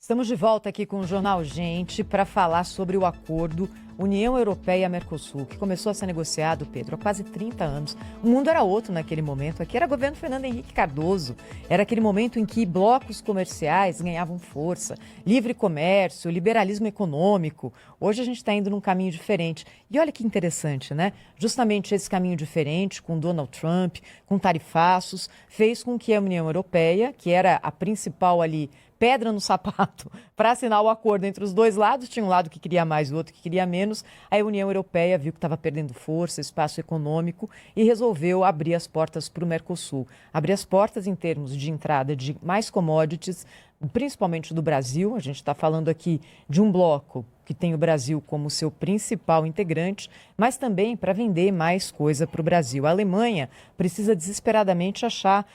Estamos de volta aqui com o Jornal Gente para falar sobre o acordo União Europeia-Mercosul, que começou a ser negociado, Pedro, há quase 30 anos. O mundo era outro naquele momento. Aqui era governo Fernando Henrique Cardoso. Era aquele momento em que blocos comerciais ganhavam força, livre comércio, liberalismo econômico. Hoje a gente está indo num caminho diferente. E olha que interessante, né? Justamente esse caminho diferente, com Donald Trump, com tarifaços, fez com que a União Europeia, que era a principal ali pedra no sapato para assinar o acordo entre os dois lados, tinha um lado que queria mais e o outro que queria menos, a União Europeia viu que estava perdendo força, espaço econômico e resolveu abrir as portas para o Mercosul. Abrir as portas em termos de entrada de mais commodities, principalmente do Brasil. A gente está falando aqui de um bloco que tem o Brasil como seu principal integrante, mas também para vender mais coisa para o Brasil. A Alemanha precisa desesperadamente achar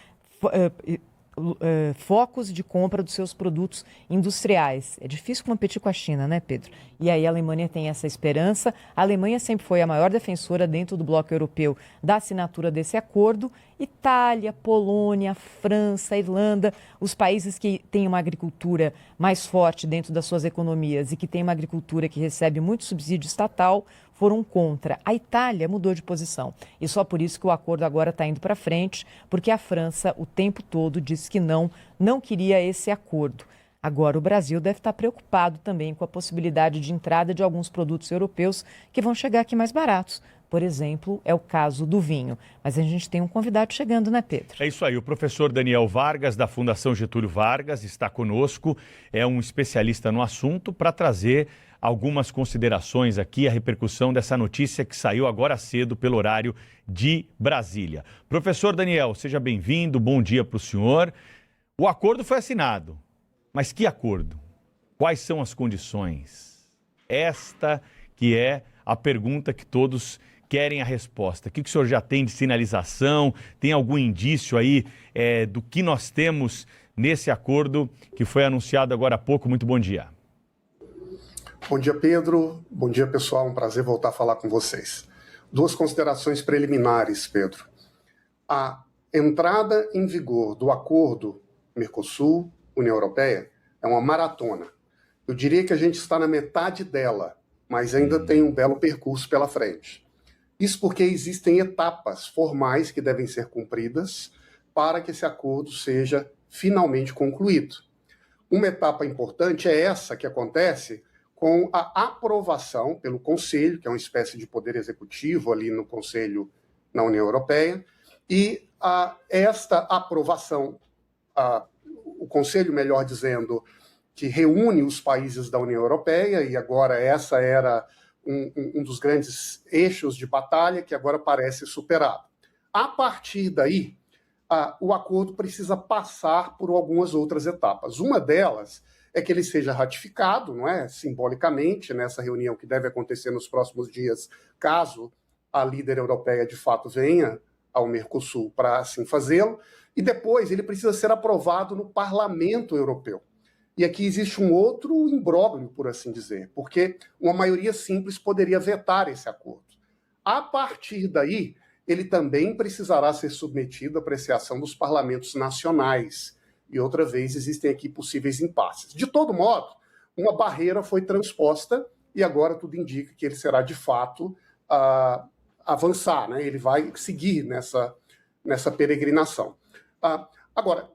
focos de compra dos seus produtos industriais. É difícil competir com a China, né, Pedro? E aí a Alemanha tem essa esperança. A Alemanha sempre foi a maior defensora dentro do bloco europeu da assinatura desse acordo. Itália, Polônia, França, Irlanda, os países que têm uma agricultura mais forte dentro das suas economias e que têm uma agricultura que recebe muito subsídio estatal, foram contra. A Itália mudou de posição e só por isso que o acordo agora está indo para frente, porque a França o tempo todo disse que não queria esse acordo. Agora o Brasil deve estar preocupado também com a possibilidade de entrada de alguns produtos europeus que vão chegar aqui mais baratos. Por exemplo, é o caso do vinho. Mas a gente tem um convidado chegando, né, Pedro? É isso aí, o professor Daniel Vargas, da Fundação Getúlio Vargas, está conosco, é um especialista no assunto para trazer algumas considerações aqui, a repercussão dessa notícia que saiu agora cedo pelo horário de Brasília. Professor Daniel, seja bem-vindo, bom dia para o senhor. O acordo foi assinado, mas que acordo? Quais são as condições? Esta que é a pergunta que todos querem a resposta. O que o senhor já tem de sinalização? Tem algum indício aí do que nós temos nesse acordo que foi anunciado agora há pouco? Muito bom dia. Bom dia, Pedro. Bom dia, pessoal. Um prazer voltar a falar com vocês. Duas considerações preliminares, Pedro. A entrada em vigor do acordo Mercosul-União Europeia é uma maratona. Eu diria que a gente está na metade dela, mas ainda tem um belo percurso pela frente. Isso porque existem etapas formais que devem ser cumpridas para que esse acordo seja finalmente concluído. Uma etapa importante é essa que acontece com a aprovação pelo Conselho, que é uma espécie de poder executivo ali no Conselho na União Europeia, e esta aprovação, o Conselho, melhor dizendo, que reúne os países da União Europeia, e agora essa era um dos grandes eixos de batalha que agora parece superado. A partir daí, o acordo precisa passar por algumas outras etapas. Uma delas é que ele seja ratificado, não é, simbolicamente, nessa reunião que deve acontecer nos próximos dias, caso a líder europeia de fato venha ao Mercosul para assim fazê-lo, e depois ele precisa ser aprovado no Parlamento Europeu. E aqui existe um outro imbróglio, por assim dizer, porque uma maioria simples poderia vetar esse acordo. A partir daí, ele também precisará ser submetido à apreciação dos parlamentos nacionais. E outra vez existem aqui possíveis impasses. De todo modo, uma barreira foi transposta e agora tudo indica que ele será de fato avançar, né? Ele vai seguir nessa peregrinação. Agora,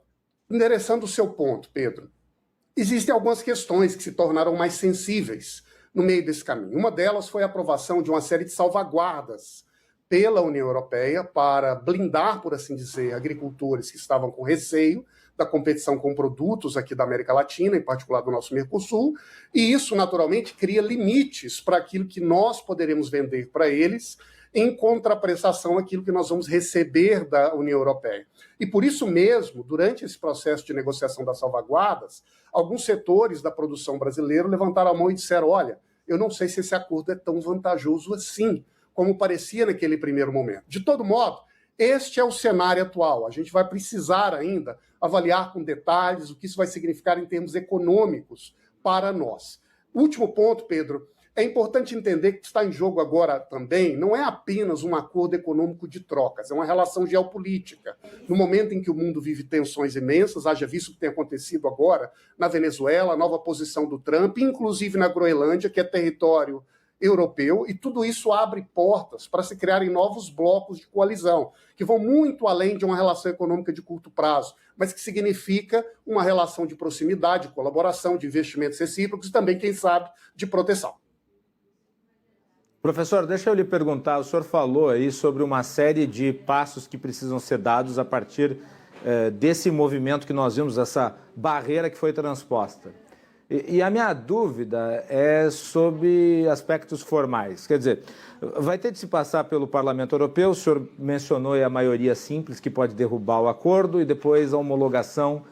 endereçando o seu ponto, Pedro, existem algumas questões que se tornaram mais sensíveis no meio desse caminho. Uma delas foi a aprovação de uma série de salvaguardas pela União Europeia para blindar, por assim dizer, agricultores que estavam com receio da competição com produtos aqui da América Latina, em particular do nosso Mercosul, e isso, naturalmente, cria limites para aquilo que nós poderemos vender para eles, em contraprestação àquilo que nós vamos receber da União Europeia. E por isso mesmo, durante esse processo de negociação das salvaguardas, alguns setores da produção brasileira levantaram a mão e disseram: olha, eu não sei se esse acordo é tão vantajoso assim, como parecia naquele primeiro momento. De todo modo, este é o cenário atual. A gente vai precisar ainda avaliar com detalhes o que isso vai significar em termos econômicos para nós. O último ponto, Pedro, é importante entender que está em jogo agora também não é apenas um acordo econômico de trocas, é uma relação geopolítica. No momento em que o mundo vive tensões imensas, haja visto o que tem acontecido agora na Venezuela, a nova posição do Trump, inclusive na Groenlândia, que é território europeu, e tudo isso abre portas para se criarem novos blocos de coalizão, que vão muito além de uma relação econômica de curto prazo, mas que significa uma relação de proximidade, de colaboração, de investimentos recíprocos e também, quem sabe, de proteção. Professor, deixa eu lhe perguntar, o senhor falou aí sobre uma série de passos que precisam ser dados a partir desse movimento que nós vimos, essa barreira que foi transposta. E a minha dúvida é sobre aspectos formais. Quer dizer, vai ter de se passar pelo Parlamento Europeu, o senhor mencionou a maioria simples que pode derrubar o acordo e depois a homologação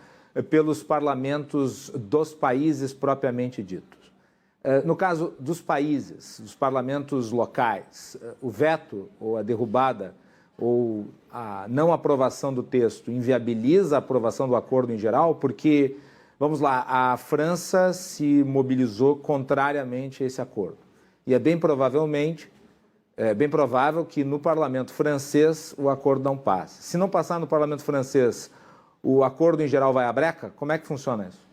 pelos parlamentos dos países propriamente ditos. No caso dos países, dos parlamentos locais, o veto ou a derrubada ou a não aprovação do texto inviabiliza a aprovação do acordo em geral, porque... Vamos lá, a França se mobilizou contrariamente a esse acordo. E é bem provável que no parlamento francês o acordo não passe. Se não passar no parlamento francês, o acordo em geral vai à breca? Como é que funciona isso?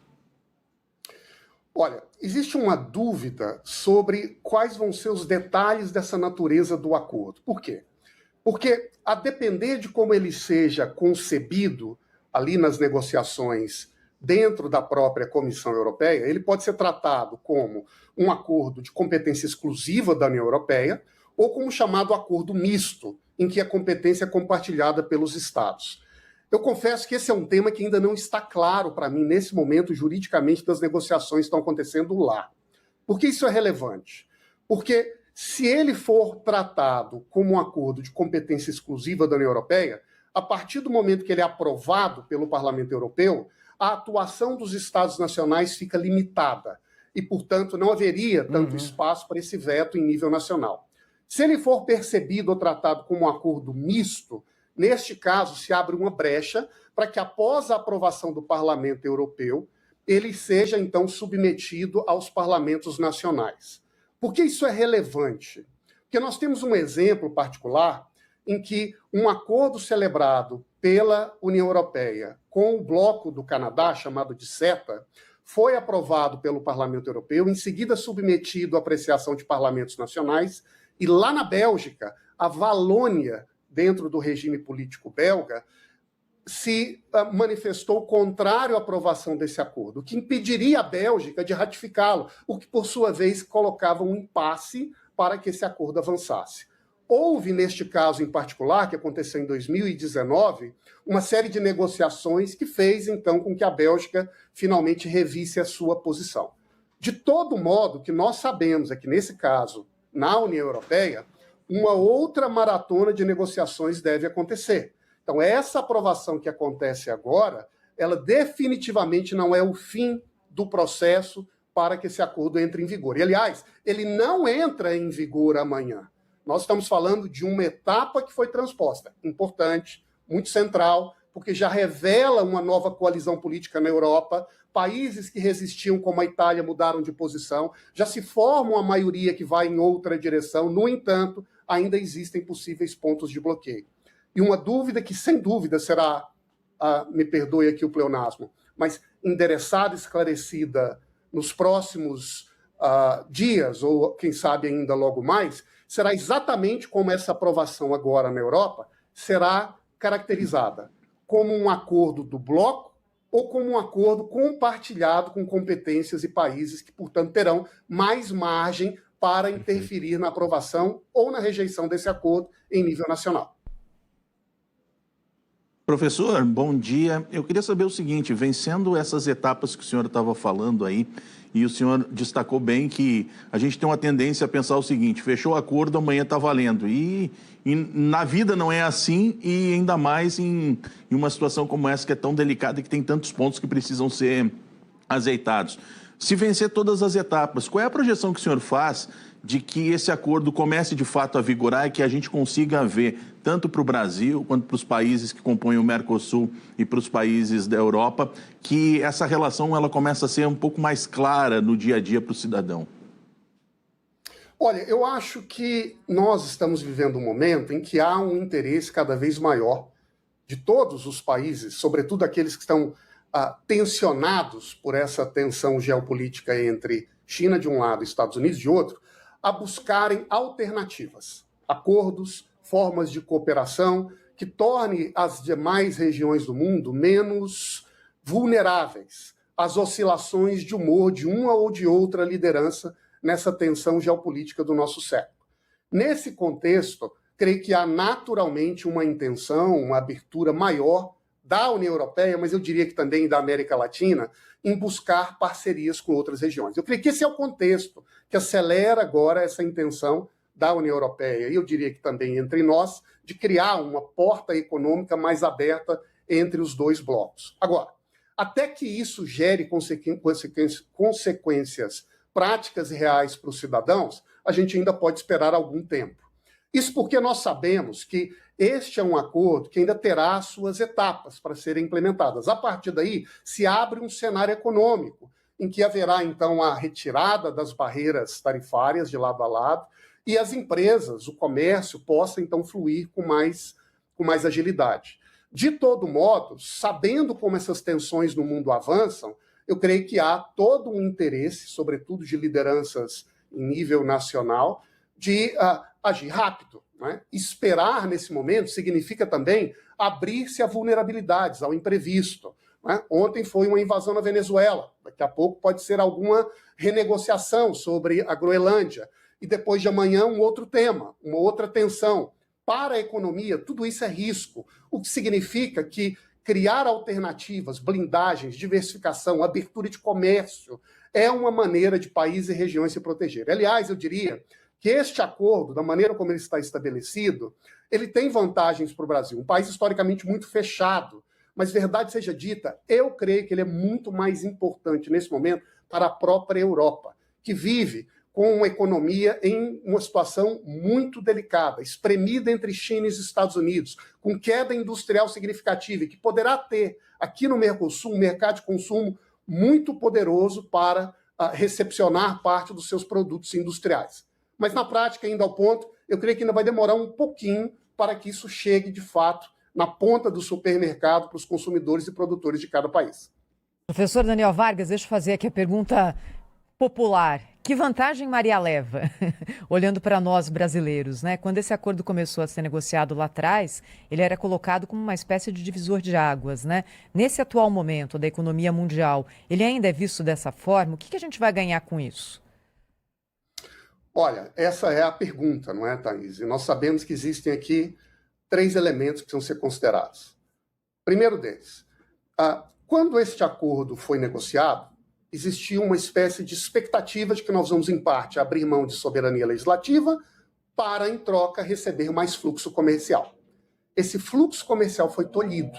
Olha, existe uma dúvida sobre quais vão ser os detalhes dessa natureza do acordo. Por quê? Porque, a depender de como ele seja concebido ali nas negociações dentro da própria Comissão Europeia, ele pode ser tratado como um acordo de competência exclusiva da União Europeia ou como chamado acordo misto, em que a competência é compartilhada pelos Estados. Eu confesso que esse é um tema que ainda não está claro para mim, nesse momento, juridicamente, das negociações que estão acontecendo lá. Por que isso é relevante? Porque se ele for tratado como um acordo de competência exclusiva da União Europeia, a partir do momento que ele é aprovado pelo Parlamento Europeu, a atuação dos Estados nacionais fica limitada e, portanto, não haveria tanto espaço para esse veto em nível nacional. Se ele for percebido ou tratado como um acordo misto, neste caso se abre uma brecha para que, após a aprovação do Parlamento Europeu, ele seja, então, submetido aos parlamentos nacionais. Por que isso é relevante? Porque nós temos um exemplo particular em que um acordo celebrado pela União Europeia com o bloco do Canadá, chamado de CETA, foi aprovado pelo Parlamento Europeu, em seguida submetido à apreciação de parlamentos nacionais, e lá na Bélgica, a Valônia, dentro do regime político belga, se manifestou contrário à aprovação desse acordo, o que impediria a Bélgica de ratificá-lo, o que, por sua vez, colocava um impasse para que esse acordo avançasse. Houve, neste caso em particular, que aconteceu em 2019, uma série de negociações que fez, então, com que a Bélgica finalmente revisse a sua posição. De todo modo, o que nós sabemos é que, nesse caso, na União Europeia, uma outra maratona de negociações deve acontecer. Então, essa aprovação que acontece agora, ela definitivamente não é o fim do processo para que esse acordo entre em vigor. E, aliás, ele não entra em vigor amanhã. Nós estamos falando de uma etapa que foi transposta, importante, muito central, porque já revela uma nova coalizão política na Europa, países que resistiam, como a Itália, mudaram de posição, já se forma uma maioria que vai em outra direção, no entanto, ainda existem possíveis pontos de bloqueio. E uma dúvida que, sem dúvida, será, me perdoe aqui o pleonasmo, mas endereçada, esclarecida nos próximos dias, ou quem sabe ainda logo mais, será exatamente como essa aprovação agora na Europa será caracterizada, como um acordo do bloco ou como um acordo compartilhado com competências e países que, portanto, terão mais margem para interferir na aprovação ou na rejeição desse acordo em nível nacional. Professor, bom dia. Eu queria saber o seguinte, vencendo essas etapas que o senhor estava falando aí, e o senhor destacou bem que a gente tem uma tendência a pensar o seguinte, fechou o acordo, amanhã está valendo. E na vida não é assim, e ainda mais em uma situação como essa que é tão delicada e que tem tantos pontos que precisam ser azeitados. Se vencer todas as etapas, qual é a projeção que o senhor faz de que esse acordo comece de fato a vigorar e que a gente consiga ver, tanto para o Brasil quanto para os países que compõem o Mercosul e para os países da Europa, que essa relação ela começa a ser um pouco mais clara no dia a dia para o cidadão? Olha, eu acho que nós estamos vivendo um momento em que há um interesse cada vez maior de todos os países, sobretudo aqueles que estão tensionados por essa tensão geopolítica entre China de um lado e Estados Unidos de outro, a buscarem alternativas, acordos, formas de cooperação que torne as demais regiões do mundo menos vulneráveis às oscilações de humor de uma ou de outra liderança nessa tensão geopolítica do nosso século. Nesse contexto, creio que há naturalmente uma intenção, uma abertura maior da União Europeia, mas eu diria que também da América Latina, em buscar parcerias com outras regiões. Eu creio que esse é o contexto que acelera agora essa intenção da União Europeia, e eu diria que também entre nós, de criar uma porta econômica mais aberta entre os dois blocos. Agora, até que isso gere consequências práticas e reais para os cidadãos, a gente ainda pode esperar algum tempo. Isso porque nós sabemos que este é um acordo que ainda terá suas etapas para serem implementadas. A partir daí, se abre um cenário econômico, em que haverá, então, a retirada das barreiras tarifárias de lado a lado, e as empresas, o comércio, possa, então, fluir com mais agilidade. De todo modo, sabendo como essas tensões no mundo avançam, eu creio que há todo um interesse, sobretudo de lideranças em nível nacional, de agir rápido. Né? Esperar nesse momento significa também abrir-se a vulnerabilidades, ao imprevisto. Né? Ontem foi uma invasão na Venezuela, daqui a pouco pode ser alguma renegociação sobre a Groenlândia, e depois de amanhã um outro tema, uma outra tensão. Para a economia, tudo isso é risco, o que significa que criar alternativas, blindagens, diversificação, abertura de comércio, é uma maneira de países e regiões se protegerem. Aliás, eu diria que este acordo, da maneira como ele está estabelecido, ele tem vantagens para o Brasil. Um país historicamente muito fechado, mas verdade seja dita, eu creio que ele é muito mais importante nesse momento para a própria Europa, que vive com uma economia em uma situação muito delicada, espremida entre China e os Estados Unidos, com queda industrial significativa, e que poderá ter aqui no Mercosul um mercado de consumo muito poderoso para recepcionar parte dos seus produtos industriais. Mas na prática, ainda ao ponto, eu creio que ainda vai demorar um pouquinho para que isso chegue, de fato, na ponta do supermercado para os consumidores e produtores de cada país. Professor Daniel Vargas, deixa eu fazer aqui a pergunta popular. Que vantagem Maria leva, olhando para nós brasileiros, né? Quando esse acordo começou a ser negociado lá atrás, ele era colocado como uma espécie de divisor de águas, né? Nesse atual momento da economia mundial, ele ainda é visto dessa forma? O que a gente vai ganhar com isso? Olha, essa é a pergunta, não é, Thaís? E nós sabemos que existem aqui 3 elementos que precisam ser considerados. Primeiro deles, quando este acordo foi negociado, existia uma espécie de expectativa de que nós vamos, em parte, abrir mão de soberania legislativa para, em troca, receber mais fluxo comercial. Esse fluxo comercial foi tolhido,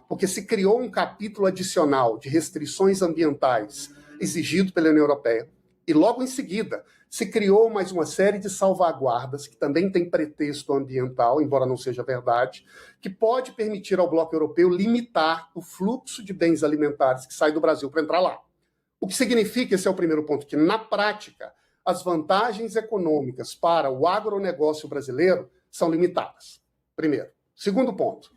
porque se criou um capítulo adicional de restrições ambientais exigido pela União Europeia, e logo em seguida se criou mais uma série de salvaguardas, que também tem pretexto ambiental, embora não seja verdade, que pode permitir ao bloco europeu limitar o fluxo de bens alimentares que sai do Brasil para entrar lá. O que significa, esse é o primeiro ponto, que na prática as vantagens econômicas para o agronegócio brasileiro são limitadas. Primeiro. Segundo ponto,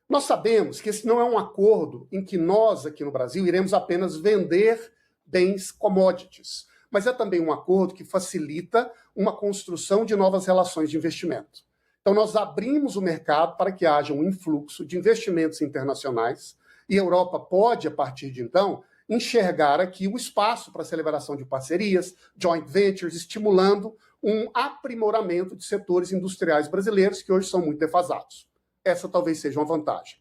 nós sabemos que esse não é um acordo em que nós aqui no Brasil iremos apenas vender bens commodities, mas é também um acordo que facilita uma construção de novas relações de investimento. Então nós abrimos o mercado para que haja um influxo de investimentos internacionais e a Europa pode, a partir de então, enxergar aqui o espaço para a celebração de parcerias, joint ventures, estimulando um aprimoramento de setores industriais brasileiros que hoje são muito defasados. Essa talvez seja uma vantagem.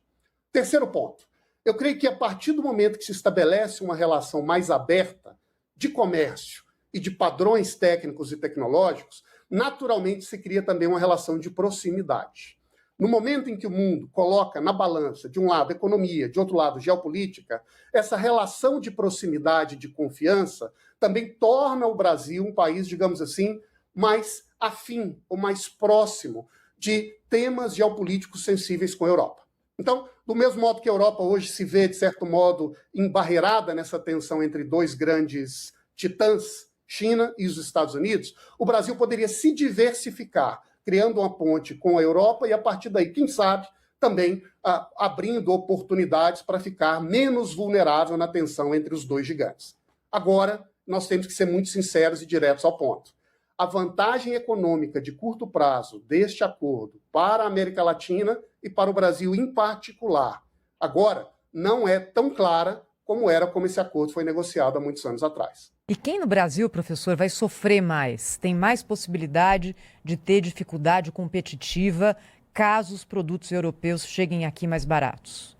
Terceiro ponto. Eu creio que a partir do momento que se estabelece uma relação mais aberta de comércio e de padrões técnicos e tecnológicos, naturalmente se cria também uma relação de proximidade. No momento em que o mundo coloca na balança, de um lado, economia, de outro lado, geopolítica, essa relação de proximidade e de confiança também torna o Brasil um país, digamos assim, mais afim ou mais próximo de temas geopolíticos sensíveis com a Europa. Então, do mesmo modo que a Europa hoje se vê, de certo modo, embarreirada nessa tensão entre 2 grandes titãs, China e os Estados Unidos, o Brasil poderia se diversificar, criando uma ponte com a Europa e, a partir daí, quem sabe, também abrindo oportunidades para ficar menos vulnerável na tensão entre os dois gigantes. Agora, nós temos que ser muito sinceros e diretos ao ponto. A vantagem econômica de curto prazo deste acordo para a América Latina e para o Brasil em particular, agora, não é tão clara como era como esse acordo foi negociado há muitos anos atrás. E quem no Brasil, professor, vai sofrer mais? Tem mais possibilidade de ter dificuldade competitiva caso os produtos europeus cheguem aqui mais baratos?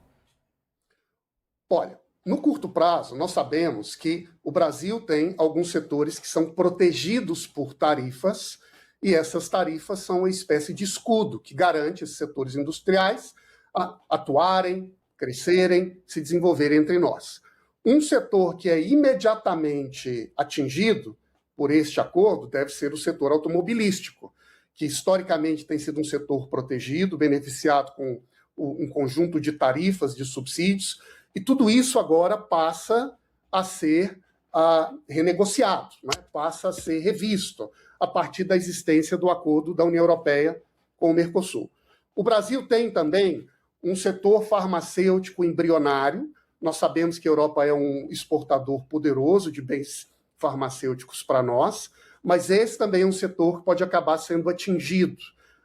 Olha, no curto prazo, nós sabemos que o Brasil tem alguns setores que são protegidos por tarifas, e essas tarifas são uma espécie de escudo que garante esses setores industriais a atuarem, crescerem, se desenvolverem entre nós. Um setor que é imediatamente atingido por este acordo deve ser o setor automobilístico, que historicamente tem sido um setor protegido, beneficiado com um conjunto de tarifas, de subsídios, e tudo isso agora passa a ser renegociado, né? Passa a ser revisto a partir da existência do acordo da União Europeia com o Mercosul. O Brasil tem também um setor farmacêutico embrionário. Nós sabemos que a Europa é um exportador poderoso de bens farmacêuticos para nós, mas esse também é um setor que pode acabar sendo atingido,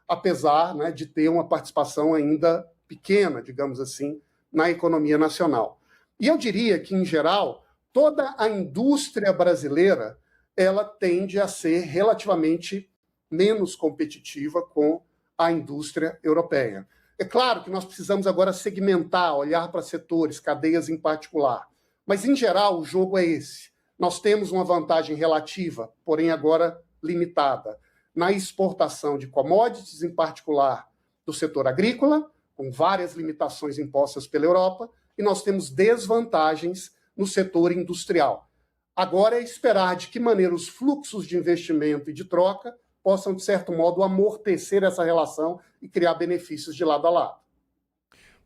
apesar, né, de ter uma participação ainda pequena, digamos assim, na economia nacional. E eu diria que, em geral, toda a indústria brasileira ela tende a ser relativamente menos competitiva com a indústria europeia. É claro que nós precisamos agora segmentar, olhar para setores, cadeias em particular. Mas, em geral, o jogo é esse. Nós temos uma vantagem relativa, porém agora limitada, na exportação de commodities, em particular do setor agrícola, com várias limitações impostas pela Europa, e nós temos desvantagens no setor industrial. Agora é esperar de que maneira os fluxos de investimento e de troca possam, de certo modo, amortecer essa relação e criar benefícios de lado a lado.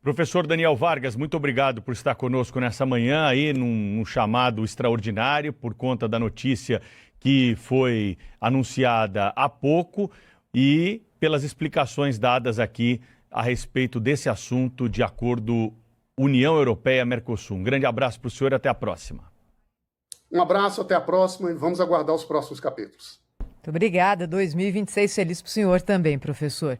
Professor Daniel Vargas, muito obrigado por estar conosco nessa manhã aí num chamado extraordinário por conta da notícia que foi anunciada há pouco e pelas explicações dadas aqui a respeito desse assunto de acordo União Europeia-Mercosul. Um grande abraço para o senhor e até a próxima. Um abraço, até a próxima e vamos aguardar os próximos capítulos. Muito obrigada. 2026 feliz para o senhor também, professor.